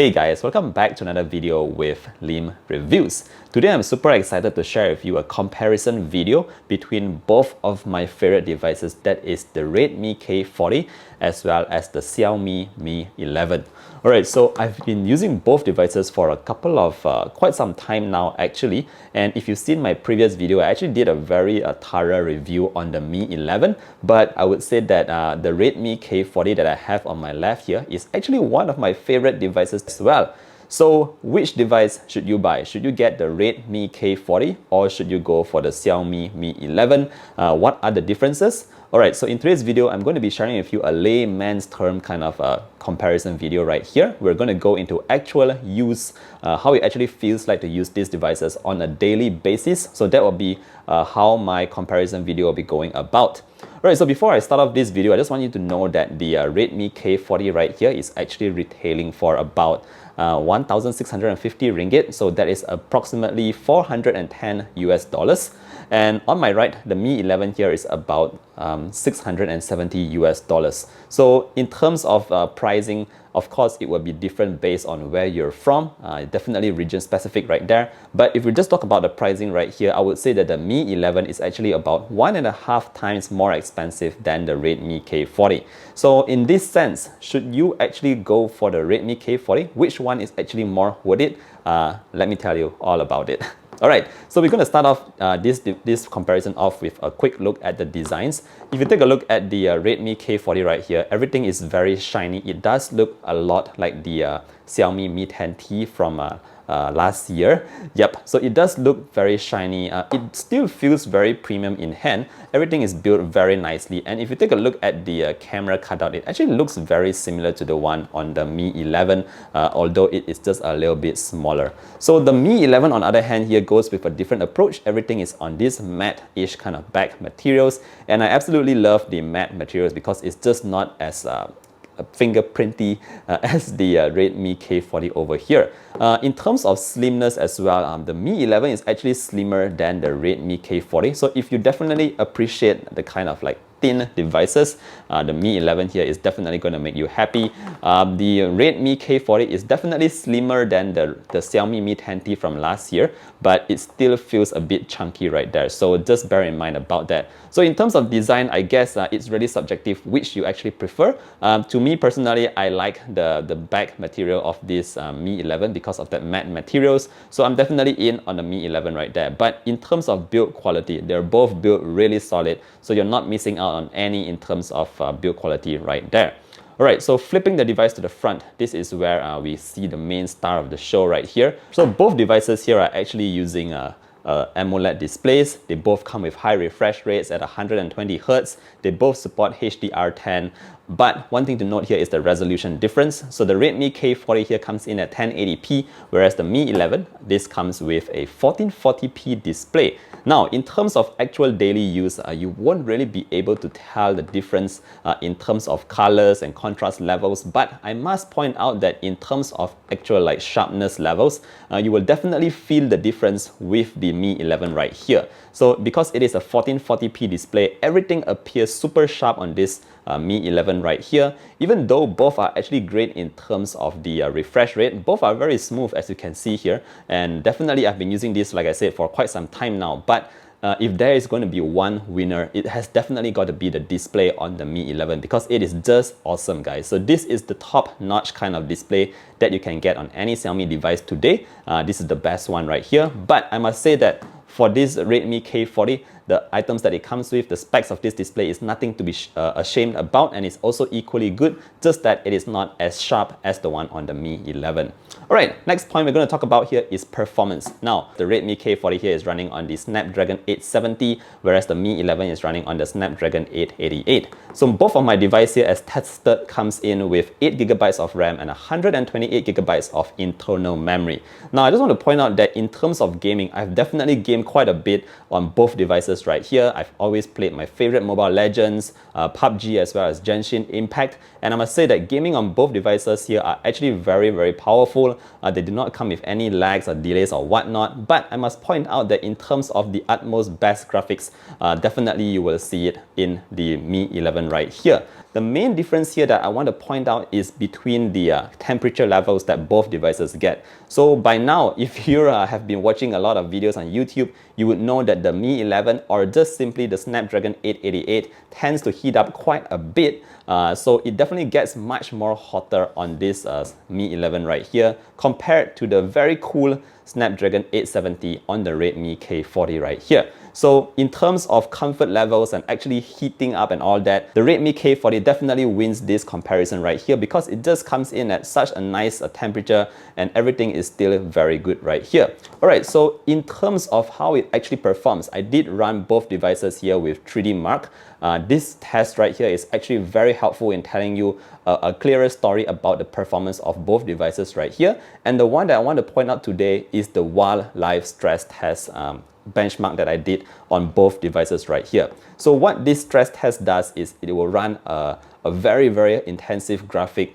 Hey guys, welcome back to another video with Lim Reviews. Today I'm super excited to share with you a comparison video between both of my favorite devices, that is the Redmi K40 as well as the Xiaomi Mi 11. Alright, so I've been using both devices for a couple of quite some time now actually, and if you've seen my previous video, I actually did a very thorough review on the Mi 11, but I would say that the Redmi K40 that I have on my left here is actually one of my favorite devices as well. So which device should you buy? Should you get the Redmi K40 or should you go for the Xiaomi Mi 11? What are the differences? Alright, so in today's video, I'm going to be sharing with you a layman's term kind of comparison video right here. We're going to go into actual use, how it actually feels like to use these devices on a daily basis. So that will be how my comparison video will be going about. Alright, so before I start off this video, I just want you to know that the Redmi K40 right here is actually retailing for about 1,650 ringgit. So that is approximately 410 US dollars. And on my right, the Mi 11 here is about 670 US dollars. So in terms of pricing, of course, it will be different based on where you're from, definitely region specific right there. But if we just talk about the pricing right here, I would say that the Mi 11 is actually about 1.5 times more expensive than the Redmi K40. So in this sense, should you actually go for the Redmi K40? Which one is actually more worth it? Let me tell you all about it. Alright, so we're going to start off this comparison off with a quick look at the designs. If you take a look at the Redmi K40 right here, everything is very shiny. It does look a lot like the Xiaomi Mi 10T from last year. Yep, so it does look very shiny. It still feels very premium in hand. Everything is built very nicely, and if you take a look at the camera cutout, it actually looks very similar to the one on the Mi 11, although it is just a little bit smaller. So the Mi 11 on the other hand here goes with a different approach. Everything is on this matte-ish kind of back materials, and I absolutely love the matte materials because it's just not as fingerprinty as the Redmi K40 over here. In terms of slimness as well, the Mi 11 is actually slimmer than the Redmi K40. So if you definitely appreciate the kind of like thin devices, the Mi 11 here is definitely going to make you happy. The Redmi K40 is definitely slimmer than the Xiaomi Mi 10T from last year, but it still feels a bit chunky right there. So just bear in mind about that. So in terms of design, I guess it's really subjective which you actually prefer. To me personally, I like the back material of this Mi 11 because of that matte materials. So I'm definitely in on the Mi 11 right there. But in terms of build quality, they're both built really solid. So you're not missing out on any in terms of build quality right there. Alright, so flipping the device to the front, this is where we see the main star of the show right here. So both devices here are actually using AMOLED displays. They both come with high refresh rates at 120 Hz. They both support HDR10. But one thing to note here is the resolution difference. So the Redmi K40 here comes in at 1080p, whereas the Mi 11, this comes with a 1440p display. Now, in terms of actual daily use, you won't really be able to tell the difference in terms of colors and contrast levels, but I must point out that in terms of actual like sharpness levels, you will definitely feel the difference with the Mi 11 right here. So because it is a 1440p display, everything appears super sharp on this Mi 11 right here. Even though both are actually great in terms of the refresh rate, both are very smooth as you can see here, and definitely I've been using this, like I said, for quite some time now. But if there is going to be one winner, it has definitely got to be the display on the Mi 11 because it is just awesome, guys. So this is the top-notch kind of display that you can get on any Xiaomi device today. This is the best one right here. But I must say that for this Redmi K40, the items that it comes with, the specs of this display is nothing to be ashamed about, and it's also equally good, just that it is not as sharp as the one on the Mi 11. Alright, next point we're going to talk about here is performance. Now, the Redmi K40 here is running on the Snapdragon 870, whereas the Mi 11 is running on the Snapdragon 888. So both of my device here as tested comes in with 8GB of RAM and 128GB of internal memory. Now, I just want to point out that in terms of gaming, I've definitely gamed quite a bit on both devices right here. I've always played my favorite Mobile Legends, PUBG as well as Genshin Impact, and I must say that gaming on both devices here are actually very, very powerful. They do not come with any lags or delays or whatnot, but I must point out that in terms of the utmost best graphics, definitely you will see it in the Mi 11 right here. The main difference here that I want to point out is between the temperature levels that both devices get. So by now, if you have been watching a lot of videos on YouTube, you would know that the Mi 11 or just simply the Snapdragon 888 tends to heat up quite a bit. So it definitely gets much more hotter on this Mi 11 right here compared to the very cool Snapdragon 870 on the Redmi K40 right here. So in terms of comfort levels and actually heating up and all that, the Redmi K40 definitely wins this comparison right here because it just comes in at such a nice temperature and everything is still very good right here. Alright, so in terms of how it actually performs, I did run both devices here with 3D Mark. This test right here is actually very helpful in telling you a clearer story about the performance of both devices right here. And the one that I want to point out today is the wildlife stress test benchmark that I did on both devices right here. So what this stress test does is it will run a very, very intensive graphic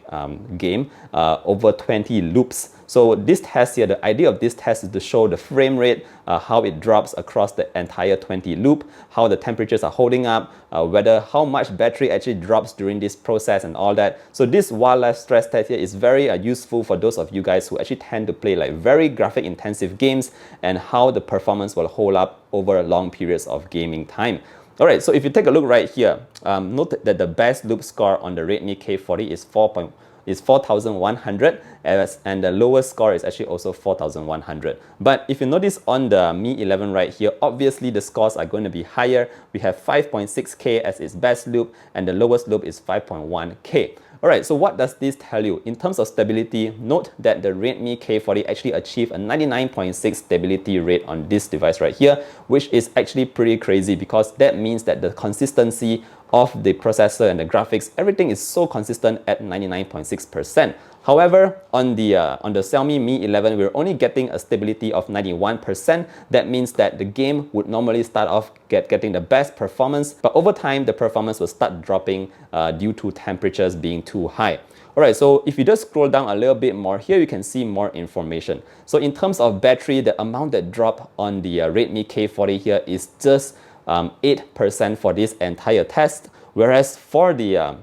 game over 20 loops. So this test here, the idea of this test is to show the frame rate, how it drops across the entire 20 loop, how the temperatures are holding up, how much battery actually drops during this process and all that. So this wildlife stress test here is very useful for those of you guys who actually tend to play like very graphic intensive games and how the performance will hold up over long periods of gaming time. Alright, so if you take a look right here, note that the best loop score on the Redmi K40 is 4100 and the lowest score is actually also 4100. But if you notice on the Mi 11 right here, obviously the scores are going to be higher. We have 5.6K as its best loop and the lowest loop is 5.1K. Alright, so what does this tell you? In terms of stability, note that the Redmi K40 actually achieved a 99.6 stability rate on this device right here, which is actually pretty crazy because that means that the consistency of the processor and the graphics, everything is so consistent at 99.6%. However, on the Xiaomi Mi 11, we're only getting a stability of 91%. That means that the game would normally start off getting the best performance, but over time, the performance will start dropping due to temperatures being too high. Alright, so if you just scroll down a little bit more, here you can see more information. So in terms of battery, the amount that dropped on the Redmi K40 here is just 8% for this entire test, whereas for the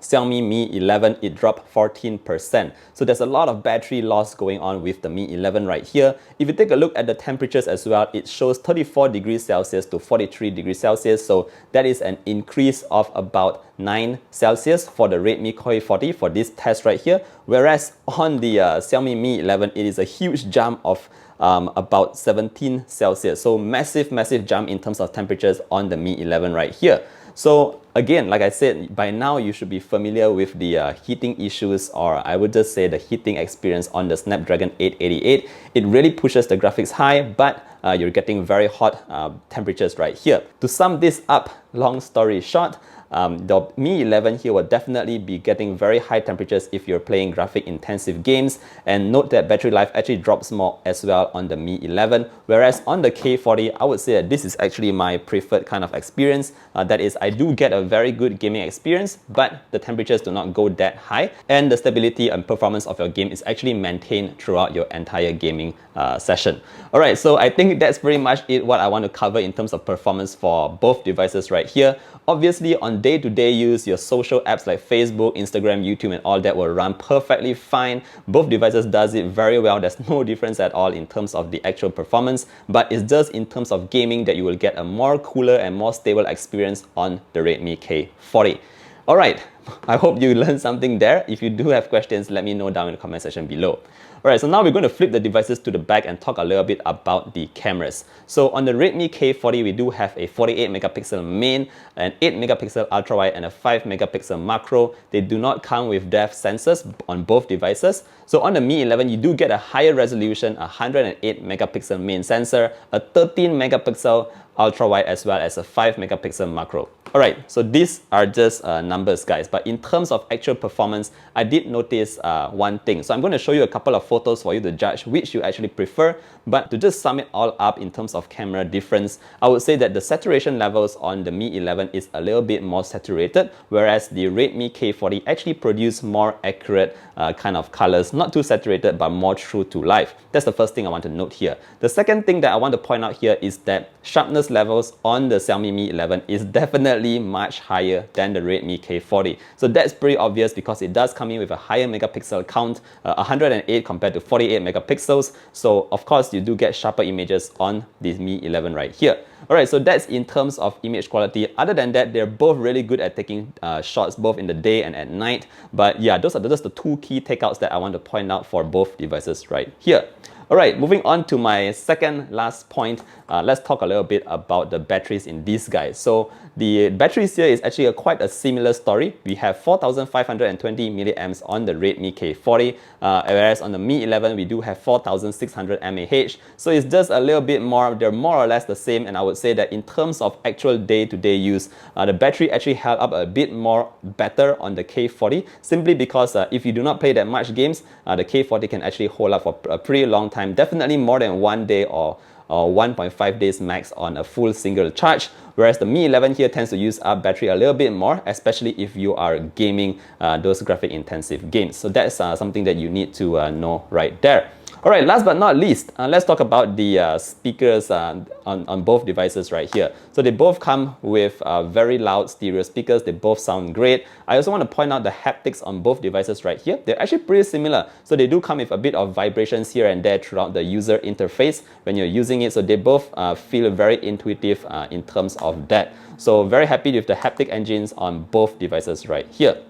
Xiaomi Mi 11, it dropped 14%. So there's a lot of battery loss going on with the Mi 11 right here. If you take a look at the temperatures as well, it shows 34 degrees Celsius to 43 degrees Celsius. So that is an increase of about 9 Celsius for the Redmi K40 for this test right here. Whereas on the Xiaomi Mi 11, it is a huge jump of about 17 Celsius. So massive jump in terms of temperatures on the Mi 11 right here. So again, like I said, by now you should be familiar with the heating issues, or I would just say the heating experience on the Snapdragon 888. It really pushes the graphics high, but you're getting very hot temperatures right here. To sum this up, long story short, the Mi 11 here will definitely be getting very high temperatures if you're playing graphic intensive games, and note that battery life actually drops more as well on the Mi 11, whereas on the K40 I would say that this is actually my preferred kind of experience. That is, I do get a very good gaming experience, but the temperatures do not go that high and the stability and performance of your game is actually maintained throughout your entire gaming session. Alright, so I think that's pretty much it what I want to cover in terms of performance for both devices right here. Obviously, on day-to-day use, your social apps like Facebook, Instagram, YouTube and all that will run perfectly fine. Both devices does it very well. There's no difference at all in terms of the actual performance, but it's just in terms of gaming that you will get a more cooler and more stable experience on the Redmi K40. Alright, I hope you learned something there. If you do have questions, let me know down in the comment section below. Alright, so now we're going to flip the devices to the back and talk a little bit about the cameras. So on the Redmi K40, we do have a 48 megapixel main, an 8 megapixel ultrawide and a 5 megapixel macro. They do not come with depth sensors on both devices. So on the Mi 11, you do get a higher resolution, a 108 megapixel main sensor, a 13 megapixel ultrawide as well as a 5 megapixel macro. Alright, so these are just numbers guys, but in terms of actual performance, I did notice one thing. So I'm going to show you a couple of photos for you to judge which you actually prefer, but to just sum it all up in terms of camera difference, I would say that the saturation levels on the Mi 11 is a little bit more saturated, whereas the Redmi K40 actually produce more accurate kind of colors, not too saturated but more true to life. That's the first thing I want to note here. The second thing that I want to point out here is that sharpness interest levels on the Xiaomi Mi 11 is definitely much higher than the Redmi K40. So that's pretty obvious because it does come in with a higher megapixel count, 108 compared to 48 megapixels. So of course you do get sharper images on this Mi 11 right here. Alright, so that's in terms of image quality. Other than that, they're both really good at taking shots both in the day and at night. But yeah, those are just the two key takeouts that I want to point out for both devices right here. Alright, moving on to my second last point, let's talk a little bit about the batteries in these guys. So the batteries here is actually quite a similar story. We have 4520 milliamps on the Redmi K40, whereas on the Mi 11 we do have 4600 mAh. So it's just a little bit more, they're more or less the same, and I would say that in terms of actual day-to-day use, the battery actually held up a bit more better on the K40, simply because if you do not play that much games, the K40 can actually hold up for a pretty long time, definitely more than 1 day or 1.5 days max on a full single charge, whereas the Mi 11 here tends to use up battery a little bit more, especially if you are gaming those graphic intensive games. So that's something that you need to know right there. Alright, last but not least, let's talk about the speakers on both devices right here. So they both come with very loud stereo speakers, they both sound great. I also want to point out the haptics on both devices right here. They're actually pretty similar. So they do come with a bit of vibrations here and there throughout the user interface when you're using it. So they both feel very intuitive in terms of that. So very happy with the haptic engines on both devices right here.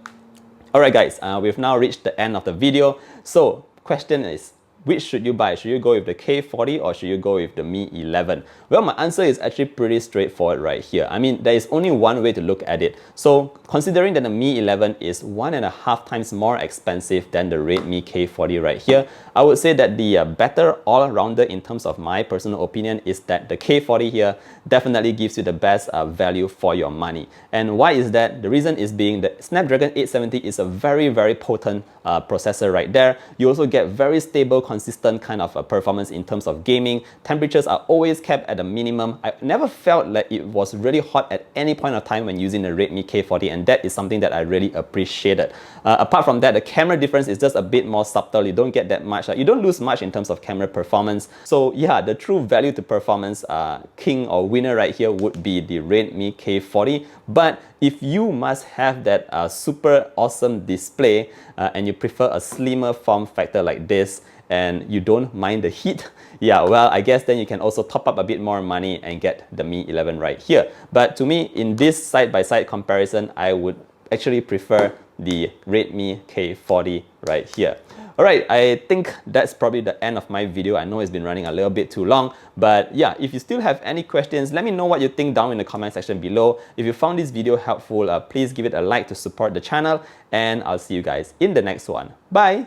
Alright guys, we've now reached the end of the video. So question is, which should you buy? Should you go with the K40 or should you go with the Mi 11? Well, my answer is actually pretty straightforward right here. I mean, there is only one way to look at it. So considering that the Mi 11 is 1.5 times more expensive than the Redmi K40 right here, I would say that the better all-rounder in terms of my personal opinion is that the K40 here definitely gives you the best value for your money. And why is that? The reason is being that Snapdragon 870 is a very, very potent processor right there. You also get very stable, consistent kind of performance in terms of gaming. Temperatures are always kept at a minimum. I never felt like it was really hot at any point of time when using the Redmi K40, and that is something that I really appreciated. Apart from that, the camera difference is just a bit more subtle. You don't get that much. You don't lose much in terms of camera performance. So yeah, the true value to performance king or winner right here would be the Redmi K40. But if you must have that super awesome display and you prefer a slimmer form factor like this, and you don't mind the heat, yeah, well, I guess then you can also top up a bit more money and get the Mi 11 right here. But to me, in this side-by-side comparison, I would actually prefer the Redmi K40 right here. Alright, I think that's probably the end of my video. I know it's been running a little bit too long, but yeah, if you still have any questions, let me know what you think down in the comment section below. If you found this video helpful, please give it a like to support the channel, and I'll see you guys in the next one. Bye!